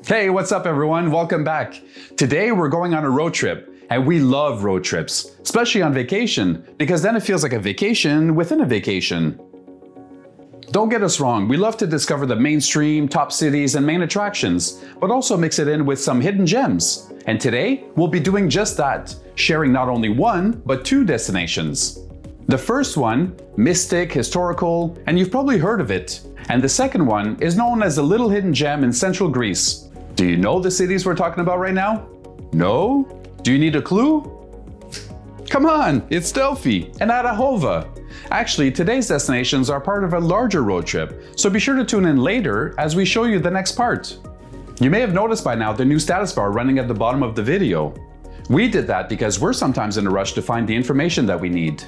Hey, what's up everyone? Welcome back. Today we're going on a road trip, and we love road trips, especially on vacation, because then it feels like a vacation within a vacation. Don't get us wrong, we love to discover the mainstream, top cities, and main attractions, but also mix it in with some hidden gems. And today, we'll be doing just that, sharing not only one, but two destinations. The first one, mystic, historical, and you've probably heard of it. And the second one is known as a little hidden gem in central Greece. Do you know the cities we're talking about right now? No? Do you need a clue? Come on, it's Delphi and Arachova. Actually, today's destinations are part of a larger road trip, so be sure to tune in later as we show you the next part. You may have noticed by now the new status bar running at the bottom of the video. We did that because we're sometimes in a rush to find the information that we need.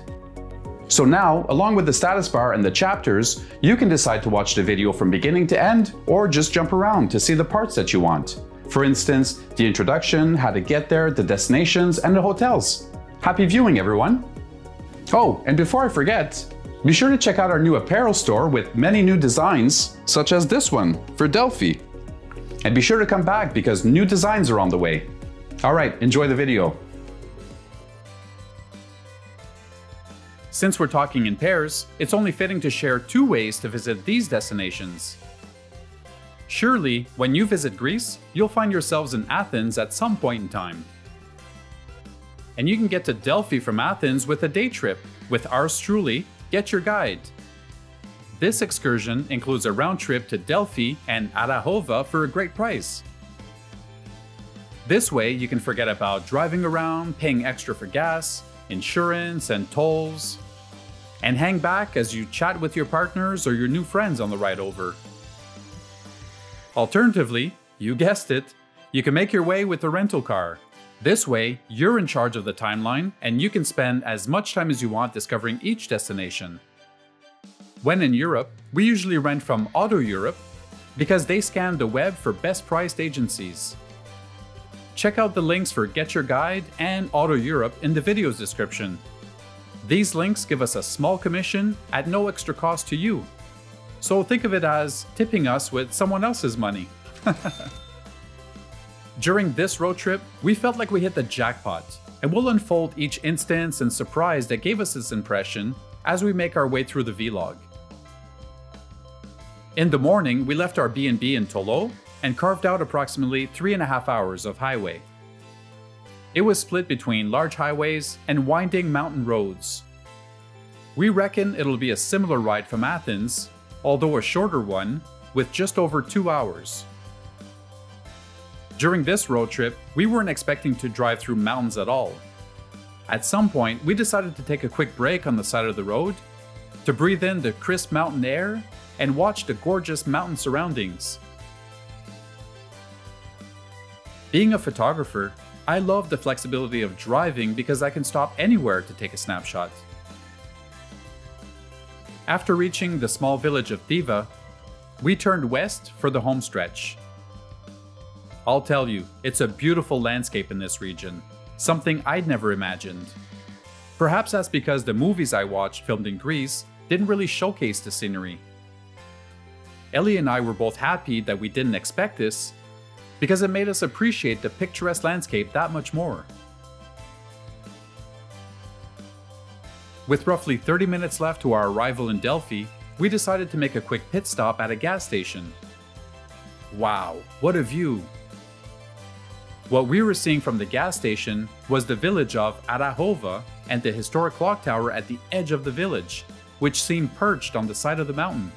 So now, along with the status bar and the chapters, you can decide to watch the video from beginning to end, or just jump around to see the parts that you want. For instance, the introduction, how to get there, the destinations, and the hotels. Happy viewing, everyone! Oh, and before I forget, be sure to check out our new apparel store with many new designs, such as this one for Delphi. And be sure to come back because new designs are on the way. Alright, enjoy the video. Since we're talking in pairs, it's only fitting to share two ways to visit these destinations. Surely, when you visit Greece, you'll find yourselves in Athens at some point in time. And you can get to Delphi from Athens with a day trip with ours truly, Get Your Guide. This excursion includes a round trip to Delphi and Arachova for a great price. This way, you can forget about driving around, paying extra for gas, insurance, and tolls, and hang back as you chat with your partners or your new friends on the ride over. Alternatively, you guessed it, you can make your way with a rental car. This way, you're in charge of the timeline and you can spend as much time as you want discovering each destination. When in Europe, we usually rent from Auto Europe because they scan the web for best priced agencies. Check out the links for Get Your Guide and Auto Europe in the video's description. These links give us a small commission at no extra cost to you. So think of it as tipping us with someone else's money. During this road trip, we felt like we hit the jackpot, and we'll unfold each instance and surprise that gave us this impression as we make our way through the vlog. In the morning, we left our B&B in Tolo and carved out approximately 3.5 hours of highway. It was split between large highways and winding mountain roads. We reckon it'll be a similar ride from Athens, although a shorter one, with just over 2 hours. During this road trip, we weren't expecting to drive through mountains at all. At some point, we decided to take a quick break on the side of the road to breathe in the crisp mountain air and watch the gorgeous mountain surroundings. Being a photographer, I love the flexibility of driving because I can stop anywhere to take a snapshot. After reaching the small village of Thiva, we turned west for the home stretch. I'll tell you, it's a beautiful landscape in this region, something I'd never imagined. Perhaps that's because the movies I watched filmed in Greece didn't really showcase the scenery. Ellie and I were both happy that we didn't expect this, because it made us appreciate the picturesque landscape that much more. With roughly 30 minutes left to our arrival in Delphi, we decided to make a quick pit stop at a gas station. Wow, what a view! What we were seeing from the gas station was the village of Arachova and the historic clock tower at the edge of the village, which seemed perched on the side of the mountain.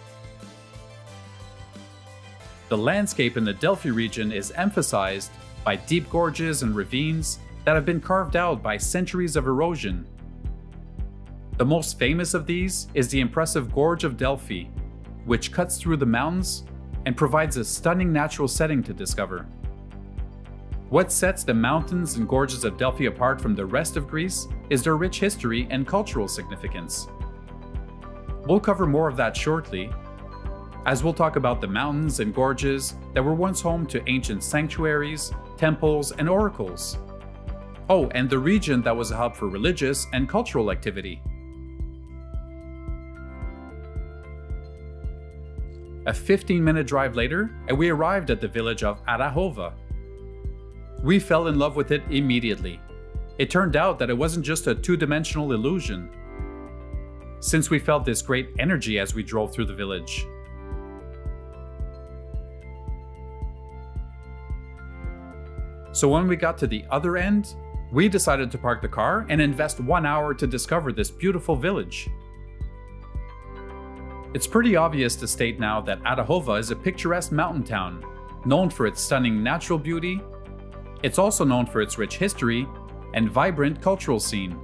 The landscape in the Delphi region is emphasized by deep gorges and ravines that have been carved out by centuries of erosion. The most famous of these is the impressive Gorge of Delphi, which cuts through the mountains and provides a stunning natural setting to discover. What sets the mountains and gorges of Delphi apart from the rest of Greece is their rich history and cultural significance. We'll cover more of that shortly, as we'll talk about the mountains and gorges that were once home to ancient sanctuaries, temples, and oracles. Oh, and the region that was a hub for religious and cultural activity. A 15-minute drive later, and we arrived at the village of Arachova. We fell in love with it immediately. It turned out that it wasn't just a two-dimensional illusion, since we felt this great energy as we drove through the village. So when we got to the other end, we decided to park the car and invest 1 hour to discover this beautiful village. It's pretty obvious to state now that Arachova is a picturesque mountain town, known for its stunning natural beauty. It's also known for its rich history and vibrant cultural scene.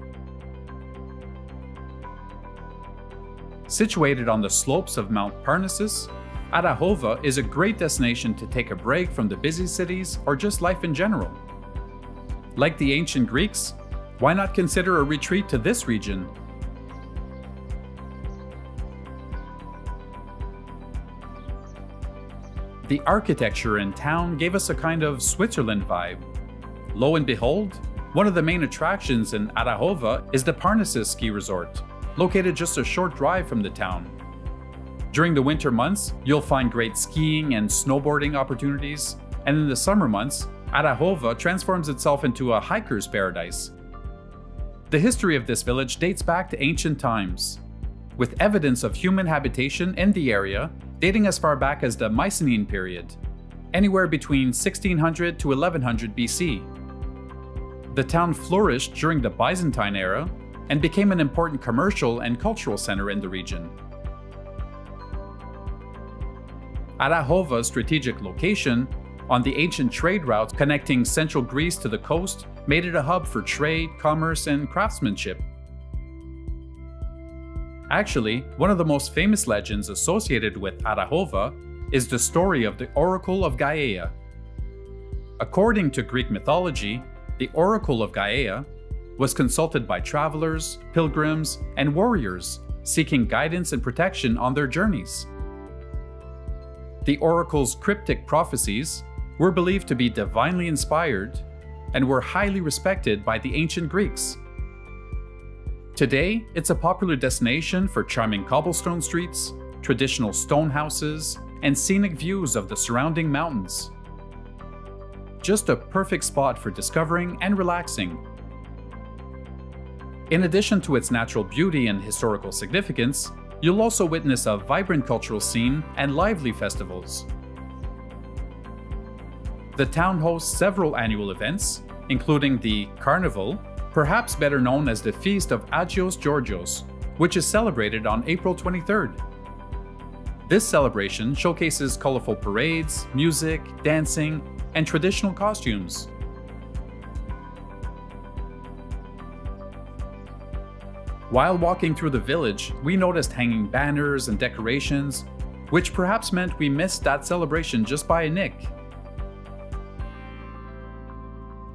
Situated on the slopes of Mount Parnassus, Arachova is a great destination to take a break from the busy cities or just life in general. Like the ancient Greeks, why not consider a retreat to this region? The architecture in town gave us a kind of Switzerland vibe. Lo and behold, one of the main attractions in Arachova is the Parnassus ski resort, located just a short drive from the town. During the winter months, you'll find great skiing and snowboarding opportunities, and in the summer months, Arachova transforms itself into a hiker's paradise. The history of this village dates back to ancient times, with evidence of human habitation in the area dating as far back as the Mycenaean period, anywhere between 1600 to 1100 BC. The town flourished during the Byzantine era and became an important commercial and cultural center in the region. Arachova's strategic location on the ancient trade route connecting central Greece to the coast made it a hub for trade, commerce, and craftsmanship. Actually, one of the most famous legends associated with Arachova is the story of the Oracle of Gaia. According to Greek mythology, the Oracle of Gaia was consulted by travelers, pilgrims, and warriors seeking guidance and protection on their journeys. The oracle's cryptic prophecies were believed to be divinely inspired and were highly respected by the ancient Greeks. Today, it's a popular destination for charming cobblestone streets, traditional stone houses, and scenic views of the surrounding mountains. Just a perfect spot for discovering and relaxing. In addition to its natural beauty and historical significance, you'll also witness a vibrant cultural scene and lively festivals. The town hosts several annual events, including the Carnival, perhaps better known as the Feast of Agios Georgios, which is celebrated on April 23rd. This celebration showcases colorful parades, music, dancing, and traditional costumes. While walking through the village, we noticed hanging banners and decorations, which perhaps meant we missed that celebration just by a nick.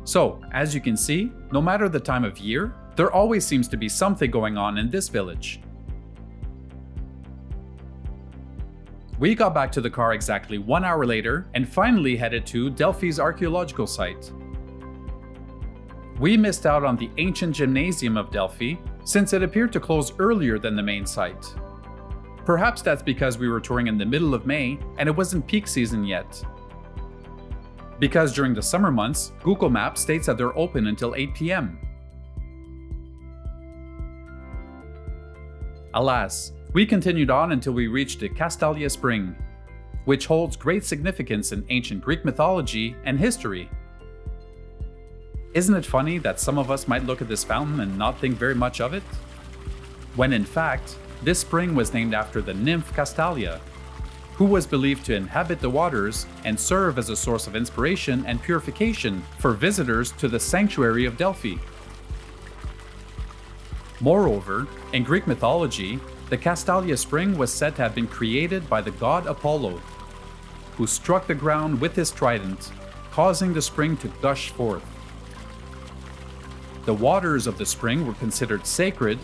So, as you can see, no matter the time of year, there always seems to be something going on in this village. We got back to the car exactly 1 hour later and finally headed to Delphi's archaeological site. We missed out on the ancient gymnasium of Delphi since it appeared to close earlier than the main site. Perhaps that's because we were touring in the middle of May and it wasn't peak season yet. Because during the summer months, Google Maps states that they're open until 8 p.m. Alas, we continued on until we reached the Castalia Spring, which holds great significance in ancient Greek mythology and history. Isn't it funny that some of us might look at this fountain and not think very much of it? When in fact, this spring was named after the nymph Castalia, who was believed to inhabit the waters and serve as a source of inspiration and purification for visitors to the sanctuary of Delphi. Moreover, in Greek mythology, the Castalia spring was said to have been created by the god Apollo, who struck the ground with his trident, causing the spring to gush forth. The waters of the spring were considered sacred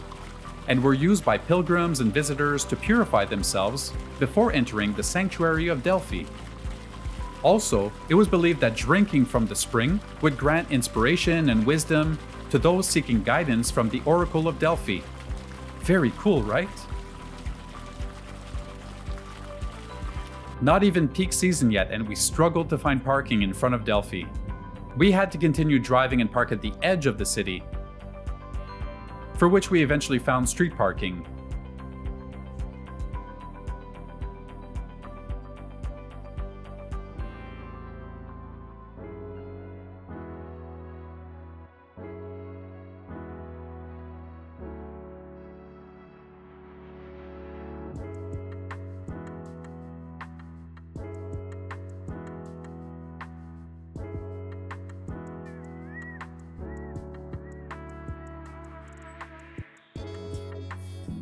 and were used by pilgrims and visitors to purify themselves before entering the sanctuary of Delphi. Also, it was believed that drinking from the spring would grant inspiration and wisdom to those seeking guidance from the Oracle of Delphi. Very cool, right? Not even peak season yet, and we struggled to find parking in front of Delphi. We had to continue driving and park at the edge of the city, for which we eventually found street parking.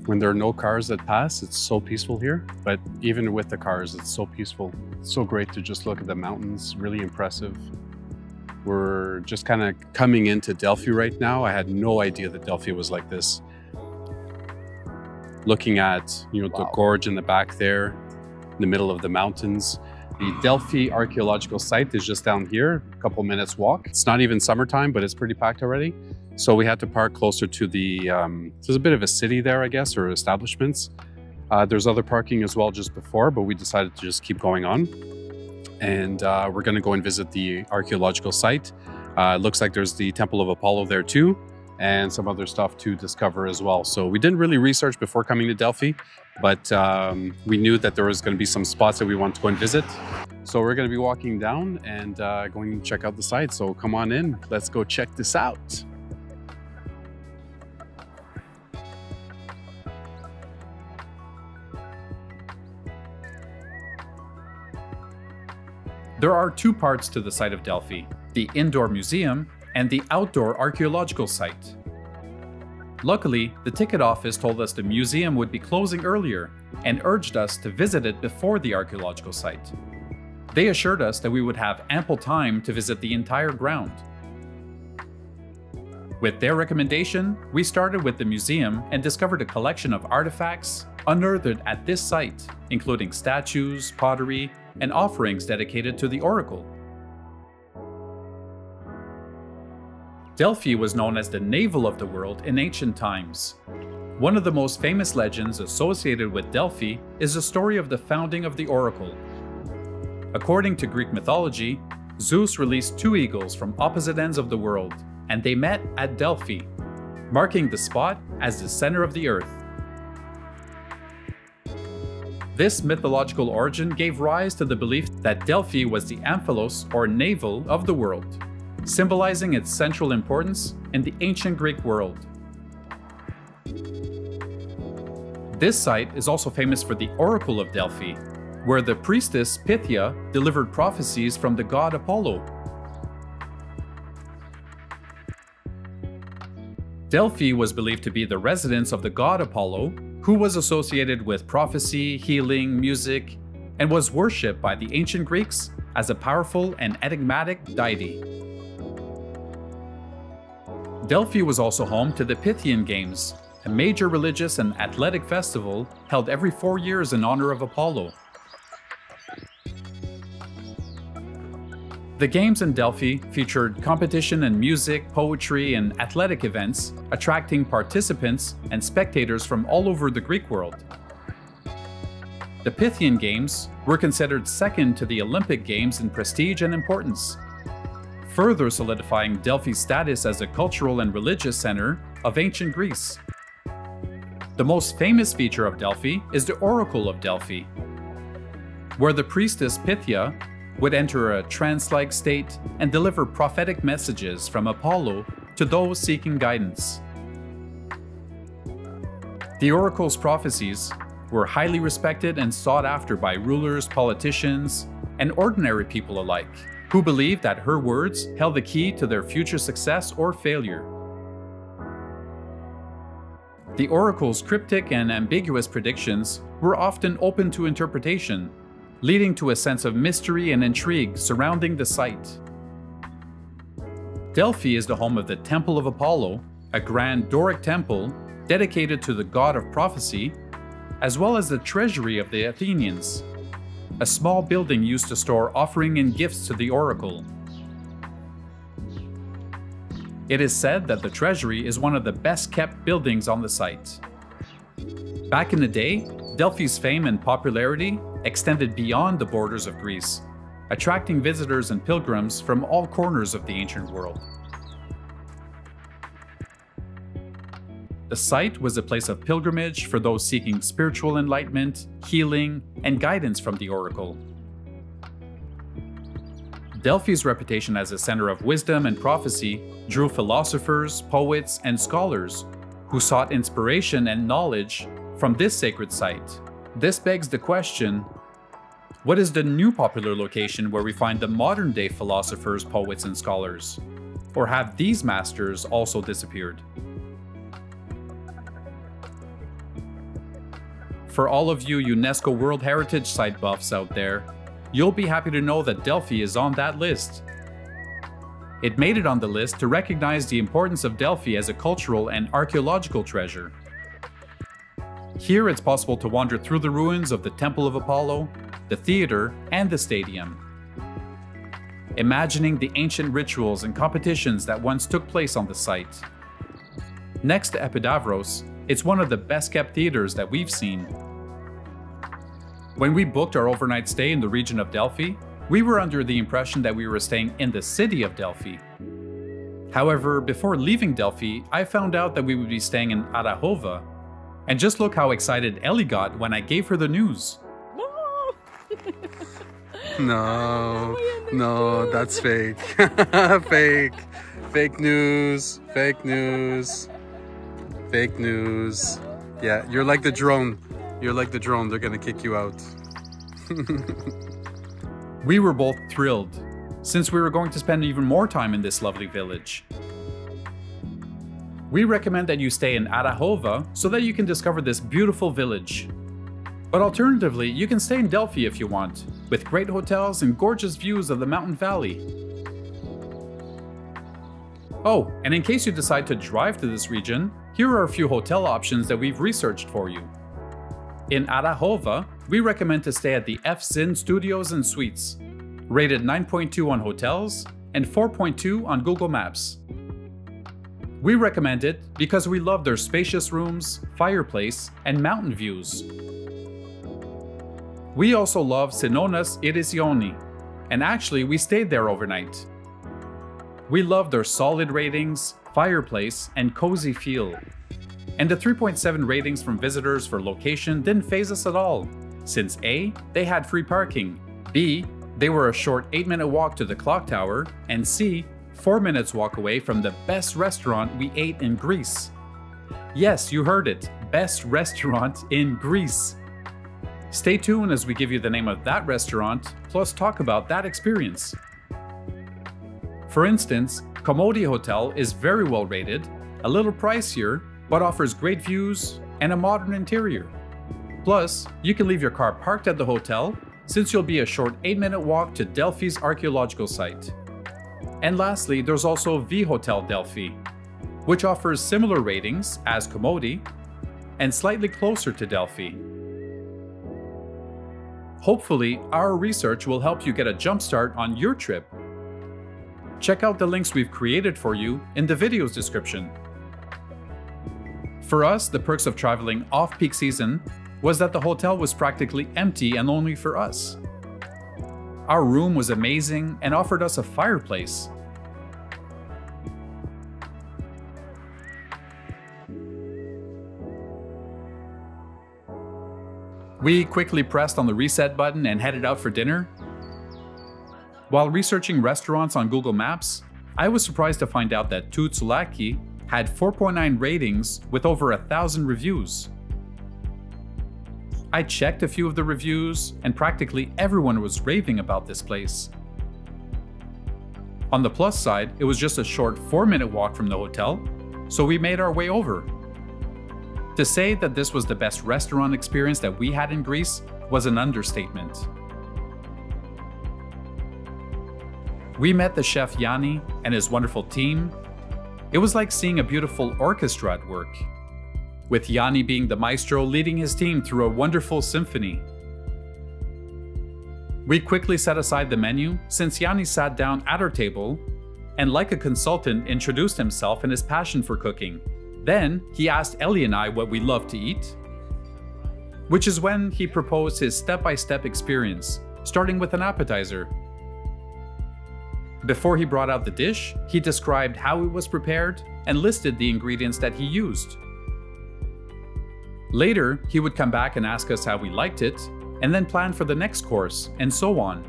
When there are no cars that pass, it's so peaceful here. But even with the cars, it's so peaceful. It's so great to just look at the mountains, really impressive. We're just kind of coming into Delphi right now. I had no idea that Delphi was like this. Looking at, the gorge in the back there, in the middle of the mountains. The Delphi Archaeological site is just down here, a couple minutes walk. It's not even summertime, but it's pretty packed already. So we had to park closer to the, there's a bit of a city there, I guess, or establishments. There's other parking as well just before, but we decided to just keep going on. And we're gonna go and visit the archaeological site. Looks like there's the Temple of Apollo there too, and some other stuff to discover as well. So we didn't really research before coming to Delphi, but we knew that there was gonna be some spots that we want to go and visit. So we're gonna be walking down and going to check out the site. So come on in, let's go check this out. There are two parts to the site of Delphi, the indoor museum and the outdoor archaeological site. Luckily, the ticket office told us the museum would be closing earlier and urged us to visit it before the archaeological site. They assured us that we would have ample time to visit the entire ground. With their recommendation, we started with the museum and discovered a collection of artifacts unearthed at this site, including statues, pottery, and offerings dedicated to the oracle. Delphi was known as the navel of the world in ancient times. One of the most famous legends associated with Delphi is the story of the founding of the oracle. According to Greek mythology, Zeus released two eagles from opposite ends of the world, and they met at Delphi, marking the spot as the center of the earth. This mythological origin gave rise to the belief that Delphi was the amphilos or navel of the world, symbolizing its central importance in the ancient Greek world. This site is also famous for the Oracle of Delphi, where the priestess Pythia delivered prophecies from the god Apollo. Delphi was believed to be the residence of the god Apollo, who was associated with prophecy, healing, music, and was worshipped by the ancient Greeks as a powerful and enigmatic deity. Delphi was also home to the Pythian Games, a major religious and athletic festival held every 4 years in honor of Apollo. The games in Delphi featured competition in music, poetry, and athletic events, attracting participants and spectators from all over the Greek world. The Pythian Games were considered second to the Olympic Games in prestige and importance, further solidifying Delphi's status as a cultural and religious center of ancient Greece. The most famous feature of Delphi is the Oracle of Delphi, where the priestess Pythia would enter a trance-like state and deliver prophetic messages from Apollo to those seeking guidance. The oracle's prophecies were highly respected and sought after by rulers, politicians, and ordinary people alike, who believed that her words held the key to their future success or failure. The oracle's cryptic and ambiguous predictions were often open to interpretation, leading to a sense of mystery and intrigue surrounding the site. Delphi is the home of the Temple of Apollo, a grand Doric temple dedicated to the god of prophecy, as well as the treasury of the Athenians, a small building used to store offering and gifts to the oracle. It is said that the treasury is one of the best kept buildings on the site. Back in the day, Delphi's fame and popularity extended beyond the borders of Greece, attracting visitors and pilgrims from all corners of the ancient world. The site was a place of pilgrimage for those seeking spiritual enlightenment, healing, and guidance from the oracle. Delphi's reputation as a center of wisdom and prophecy drew philosophers, poets, and scholars who sought inspiration and knowledge from this sacred site. This begs the question, what is the new popular location where we find the modern-day philosophers, poets, and scholars? Or have these masters also disappeared? For all of you UNESCO World Heritage Site buffs out there, you'll be happy to know that Delphi is on that list. It made it on the list to recognize the importance of Delphi as a cultural and archaeological treasure. Here it's possible to wander through the ruins of the Temple of Apollo, the theater, and the stadium, imagining the ancient rituals and competitions that once took place on the site. Next to Epidavros, it's one of the best kept theaters that we've seen. When we booked our overnight stay in the region of Delphi, we were under the impression that we were staying in the city of Delphi. However, before leaving Delphi, I found out that we would be staying in Arachova. And just look how excited Ellie got when I gave her the news. No, no, that's fake. Fake. Fake news. Fake news. Fake news. Yeah, you're like the drone. You're like the drone. They're gonna kick you out. We were both thrilled, since we were going to spend even more time in this lovely village. We recommend that you stay in Arachova so that you can discover this beautiful village. But alternatively, you can stay in Delphi if you want, with great hotels and gorgeous views of the mountain valley. Oh, and in case you decide to drive to this region, here are a few hotel options that we've researched for you. In Arachova, we recommend to stay at the F-Zin Studios and Suites, rated 9.2 on hotels and 4.2 on Google Maps. We recommend it because we love their spacious rooms, fireplace, and mountain views. We also love Senonas Irisioni, and actually we stayed there overnight. We love their solid ratings, fireplace, and cozy feel. And the 3.7 ratings from visitors for location didn't faze us at all, since A, they had free parking, B, they were a short 8-minute walk to the clock tower, and C, 4 minutes walk away from the best restaurant we ate in Greece. Yes, you heard it, best restaurant in Greece. Stay tuned as we give you the name of that restaurant, plus talk about that experience. For instance, Komodi Hotel is very well rated, a little pricier, but offers great views and a modern interior. Plus, you can leave your car parked at the hotel, since you'll be a short 8-minute walk to Delphi's archaeological site. And lastly, there's also V Hotel Delphi, which offers similar ratings as Komodi and slightly closer to Delphi. Hopefully, our research will help you get a jump start on your trip. Check out the links we've created for you in the video's description. For us, the perks of traveling off-peak season was that the hotel was practically empty and only for us. Our room was amazing and offered us a fireplace. We quickly pressed on the reset button and headed out for dinner. While researching restaurants on Google Maps, I was surprised to find out that Tutsulaki had 4.9 ratings with over 1,000 reviews. I checked a few of the reviews, and practically everyone was raving about this place. On the plus side, it was just a short 4-minute walk from the hotel, so we made our way over. To say that this was the best restaurant experience that we had in Greece was an understatement. We met the chef Yannis and his wonderful team. It was like seeing a beautiful orchestra at work, with Yannis being the maestro leading his team through a wonderful symphony. We quickly set aside the menu since Yannis sat down at our table and, like a consultant, introduced himself and his passion for cooking. Then he asked Ellie and I what we love to eat. which is when he proposed his step-by-step experience, starting with an appetizer. Before he brought out the dish, he described how it was prepared and listed the ingredients that he used. Later, he would come back and ask us how we liked it, and then plan for the next course, and so on.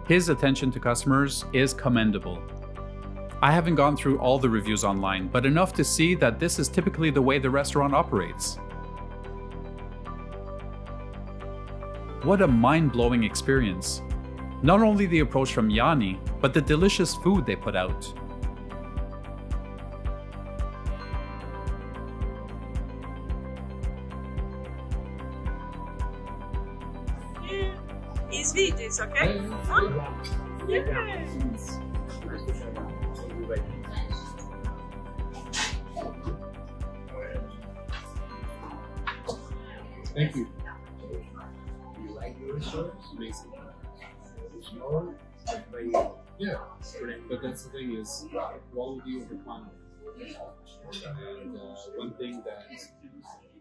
His attention to customers is commendable. I haven't gone through all the reviews online, but enough to see that this is typically the way the restaurant operates. What a mind-blowing experience. Not only the approach from Yanni, but the delicious food they put out. It's videos, okay? Yes. Thank you. You like your restaurant? Amazing. Small, but Yeah, but that's the thing is quality over quantity. And one thing that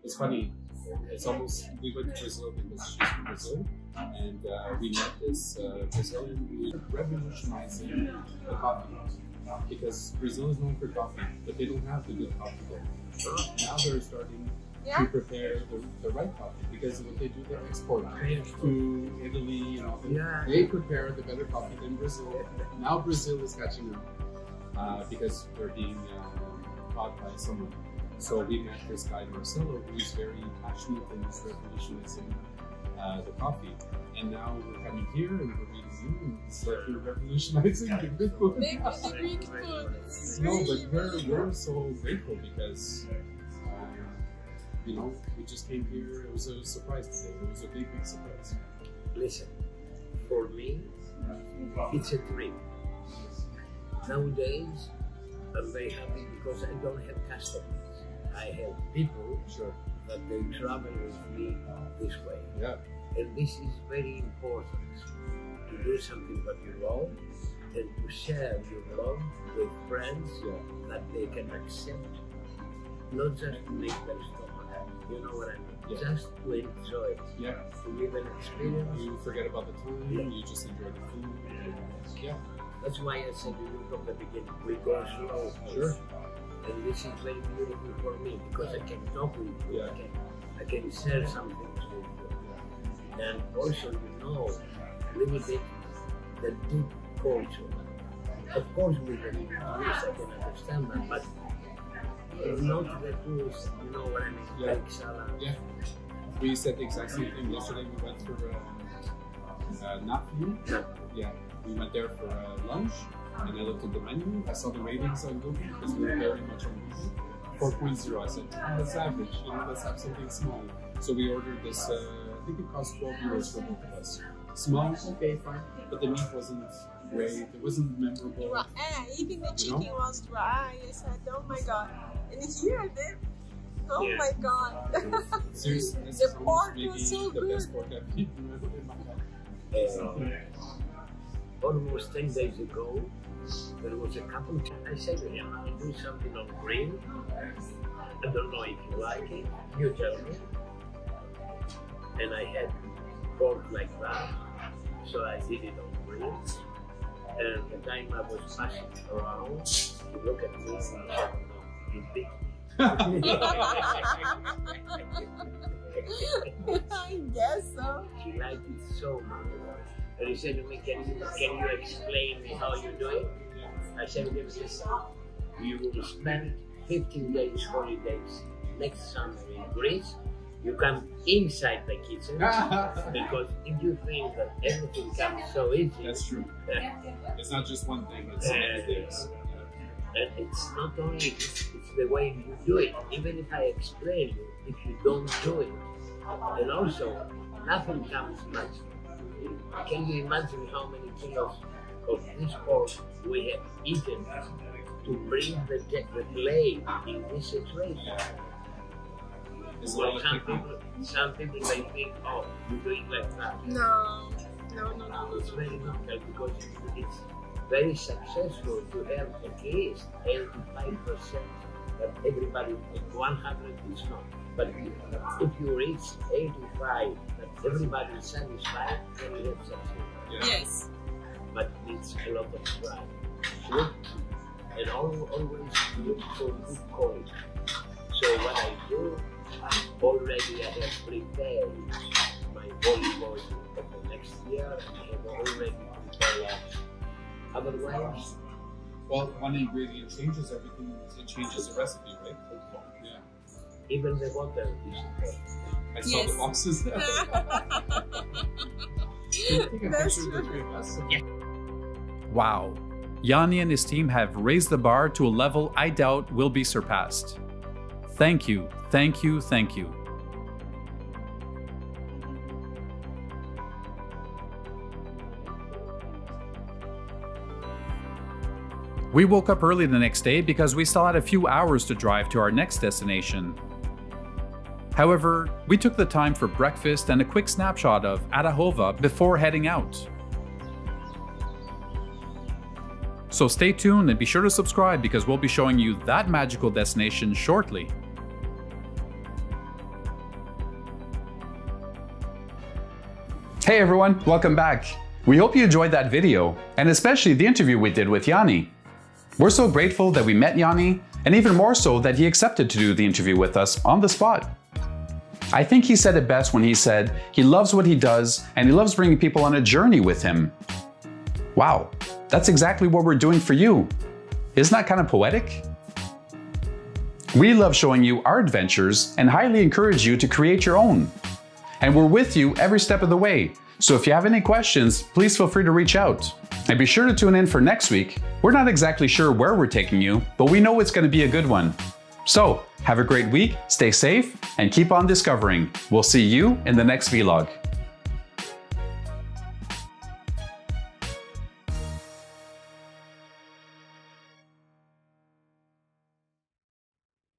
is funny, it's almost, we went to Brazil because she's from Brazil, and we met this Brazilian who revolutionizing the coffee. Because Brazil is known for coffee, but they don't have the good coffee there. Now they're starting to prepare the right coffee, because what they do, they export to Italy and all that. They prepare the better coffee than Brazil. Now Brazil is catching up because they're being taught by someone. So we met this guy Marcelo, who's very passionate and is revolutionizing the coffee. And now we're coming here and we're meeting you, and it's like you're revolutionizing the good food. Make the Greek food. No, but we're so grateful because you know, we just came here. It was a surprise today. It was a big surprise. listen, for me, it's a dream. Nowadays, I'm very happy because I don't have customers. I have people that they travel with me this way. Yeah. And this is very important, to do something that you love and to share your love with friends that they can accept, not just to make their stomach happy. You know what I mean? Just to enjoy it. Yeah. To live an experience. You forget about the time, you just enjoy the food. Yeah. That's why I said to you from the beginning, we go slow. Sure. And this is very beautiful for me because I can talk with you, I can share something with you. And also, you know, limited the deep culture. Of course, with the English, I can understand that, but not the tools, you know what I mean, like salad. Yeah. We said the exact same thing. Yesterday we went for Napoli. Yeah. We went there for lunch, and I looked at the menu. I saw the ratings on Google because we were very much on Google. 4.0. I said, that's average. You know, let's have something small. So we ordered this. I think it cost 12 euros for both of us. Small, okay, fine. But the meat wasn't great. It wasn't memorable. Even the chicken was dry. I said, oh my god. And here, oh my god. Seriously, this the is pork maybe was so the good. best pork I've eaten in my life. Almost 10 days ago, there was a couple. I said to him, I'll do something on grill. I don't know if you like it. You tell me. And I had pork like that, so I did it on grill. And the time I was passing around, he looked at me and said, no, you big. I guess so. She liked it so much. And he said to me, can you explain me how you do it? I said to him, listen, you will spend 15 days holidays next summer in Greece. You come inside the kitchen because if you think that everything comes so easy. That's true. It's not just one thing, it's so many things. And it's not only, it's the way you do it. Even if I explain you, if you don't do it, and also nothing comes naturally. Can you imagine how many kilos of this pork we have eaten to bring the blade in this situation? Well, some people they think, oh, you do it like that. No. It's very difficult because it's very successful to have at least 85% that everybody, 100 is not. But if you reach 85, that everybody is satisfied, then you have succeeded. Yes. But it's a lot of try. Look, and always look for good quality. So what I do, already I have prepared my olive oil for the next year. I have already prepared. Otherwise, Well, one ingredient changes everything. It changes the recipe, right? Yeah. even the water is important. I saw the boxes there. That's true. Wow. Yanni and his team have raised the bar to a level I doubt will be surpassed. Thank you, thank you, thank you. We woke up early the next day because we still had a few hours to drive to our next destination. However, we took the time for breakfast and a quick snapshot of Arachova before heading out. So stay tuned and be sure to subscribe because we'll be showing you that magical destination shortly. Hey everyone, welcome back. We hope you enjoyed that video, and especially the interview we did with Yanni. We're so grateful that we met Yanni, and even more so that he accepted to do the interview with us on the spot. I think he said it best when he said he loves what he does and he loves bringing people on a journey with him. Wow, that's exactly what we're doing for you. Isn't that kind of poetic? We love showing you our adventures and highly encourage you to create your own. And we're with you every step of the way. So if you have any questions, please feel free to reach out. And be sure to tune in for next week. We're not exactly sure where we're taking you, but we know it's going to be a good one. So, have a great week, stay safe, and keep on discovering. We'll see you in the next vlog.